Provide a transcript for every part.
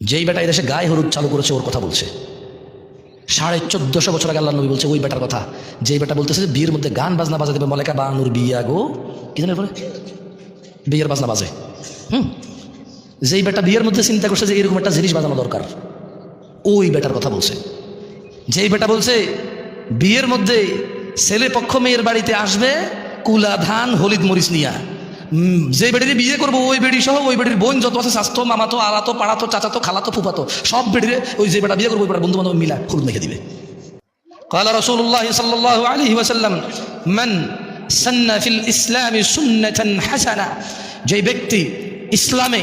যেই বেটা এদেশে গায়ে হলুদ চালু করেছে ওর কথা বলছে। 1450 বছর আগে আল্লাহ নবী বলছে ওই বেটার কথা, যেই বেটা বলতেছে যে বিয়ের মধ্যে গান বাজনা বাজা দেবে, মলেকা বানুর বিয়া গো, কি জানে বলে বিয়ের বাজনা বাজে। যেই বেটা বিয়ের মধ্যে চিন্তা করছে যে এরকম একটা জিনিস বাজানো দরকার, ওই বেটার কথা বলছে। যেই বেটা বলছে বিয়ের মধ্যে ছেলে পক্ষ মেয়ের বাড়িতে আসবে কুলা ধান হলিদ মরিচ নিয়া, যে বেড়ির বিয়ে করবো ওই বেড়ি সহ ওই বেড়ির বোন যত আছে স্বাস্থ্য মামাতো আলাতো পাড়াতো চাচাতো খালাতো ফুফাতো সব বেড়িরে ওই যে বেটা বিয়ে করবো ওই বেটা বন্ধু বান্ধব মিলা হলুদ মেখে দিবে। قال رسول الله صلى الله عليه وسلم من سن في الإسلام سنة حسنة, যে ব্যক্তি ইসলামে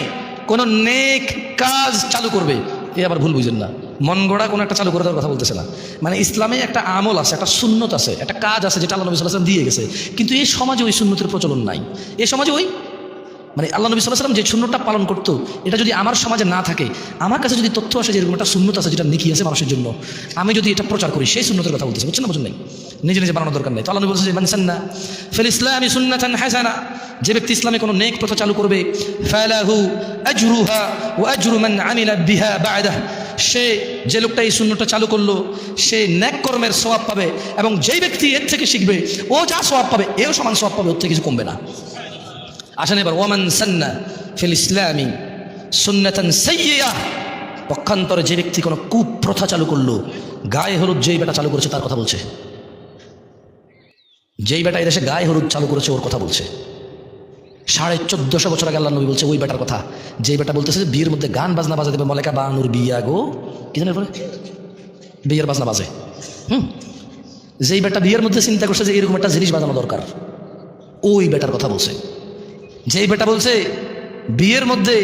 কোন নেক কাজ চালু করবে, এ আবার ভুল বুঝেন না, মন গড়া কোনো একটা চালু করে দেওয়ার কথা বলতেছে না। মানে ইসলামে একটা আমল আছে, একটা সুন্নত আছে, একটা কাজ আছে যেটা আল্লাহ নবী সাল্লাল্লাহু আলাইহি ওয়াসাল্লাম দিয়ে গেছে, কিন্তু এই সমাজে ওই সুন্নতের প্রচলন নাই। এই সমাজে ওই মানে আল্লাহ নবী সাল্লাল্লাহু আলাইহি ওয়াসাল্লাম যে সুন্নতটা পালন করতো, এটা যদি আমার সমাজে না থাকে, আমার কাছে যদি তথ্য আসে যে এরকম একটা সুন্নত আছে যেটা নেকি আছে মানুষের জন্য, আমি যদি এটা প্রচার করি, সেই সুন্নতের কথা বলতেছে, বুঝছেন না? বুঝুন নাই, নিজে নিজে বানানোর দরকার নেই। তো আল্লাহ নবী বলছে মান সান্না ফিল ইসলামি সুন্নাতান হাসানা, যে ব্যক্তি ইসলামে কোনো নেক প্রথা চালু করবে, ফালাহু আজরুহা ওয়া আজরু মান আমিলা বিহা বা'দাহ, সে যে লোকটা এই সুন্নতটা চালু করলো সে নেক কর্মের সওয়াব পাবে, এবং যেই ব্যক্তি এর থেকে শিখবে ও যা সওয়াব পাবে এও সমান সওয়াব পাবে, ওর থেকে কিছু কমবে না। আসেন এবার ওয়ামান সান্না ফিল ইসলামি সুন্নাতান সাইয়্যিআহ, পক্ষান্তরে যে ব্যক্তি কোনো কুপ্রথা চালু করলো, গায়ে হলুদ যেই বেটা চালু করেছে তার কথা বলছে। যেই বেটা এদেশে গায়ে হলুদ চালু করেছে ওর কথা বলছে। 1450 বছর আগে আল্লাহ নবী বলছে ওই বেটার কথা, যেই বেটা বলতেছে যে বিয়ের মধ্যে গান বাজনা বাজা দেবে, মলেকা বানুর বিয়া গো, কি জানে বলে বিয়ের বাজনা বাজে। যেই বেটা বিয়ের মধ্যে চিন্তা করছে যে এরকম একটা জিনিস বাজানো দরকার, ওই বেটার কথা বলছে। যেই বেটা বলছে বিয়ের মধ্যে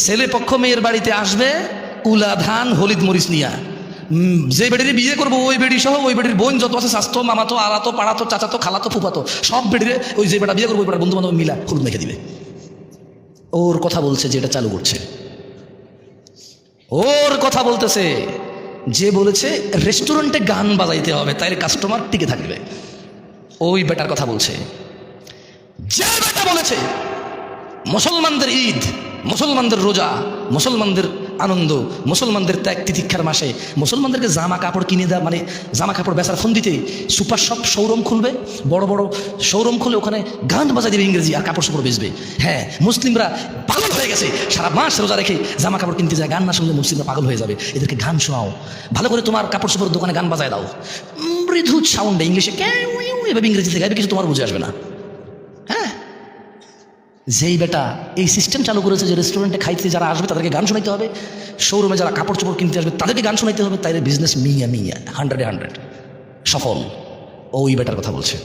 ছেলে পক্ষ মেয়ের বাড়িতে আসবে কুলা ধান হলিদ মরিচ নিয়া, যে বেড়ির বিয়ে করবো ওই বেড়ি সহ ওই বেড়ির বোন যত আছে স্বাস্থ্য মামাতো আলাতো পাড়াতো চাচাতো খালাতো ফুফাতো সব বেড়িরে ওই যে বেটা বিয়ে করবো ওই বেটা বন্ধু বান্ধব মিলা হলুদ মেখে দিবে। ওর কথা বলছে যেটা চালু করছে, ওর কথা বলতেছে যে বলেছে রেস্টুরেন্টে গান বাজাইতে হবে তাইলে কাস্টমার টিকে থাকবে, ওই বেটার কথা বলছে। যে বেটা বলেছে মুসলমানদের ঈদ, মুসলমানদের রোজা, মুসলমানদের আনন্দ, মুসলমানদের ত্যাগ তিতিক্ষার মাসে মুসলমানদেরকে জামা কাপড় কিনে দেওয়া, মানে জামা কাপড় বেচার ফন্দিতে সুপার শপ শোরুম খুলবে, বড় বড় শোরুম খুলে ওখানে গান বাজা দেবে ইংরেজি আর কাপড় চোপড় বেচবে। হ্যাঁ, মুসলিমরা পাগল হয়ে গেছে, সারা মাস রোজা রেখে জামা কাপড় কিনতে যায়, গান না শুনলে মুসলিমরা পাগল হয়ে যাবে, এদেরকে গান শোনাও, ভালো করে তোমার কাপড় চোপড় দোকানে গান বাজায় দাও, মৃদু সাউন্ডে ইংলিশে এভাবে ইংরেজিতে গাইবে, কিছু তোমার বুঝে আসবে না। হ্যাঁ, যেই বেটা এই সিস্টেম চালু করেছে যে রেস্টুরেন্টে খাইতে যারা আসবে তাদেরকে গান শোনাইতে হবে, শোরুমে যারা কাপড় চোপড় কিনতে আসবে তাদেরকে গান শোনাইতে হবে, তাইলে বিজনেস মিয়া 100 সফল, ওই বেটার কথা বলছে।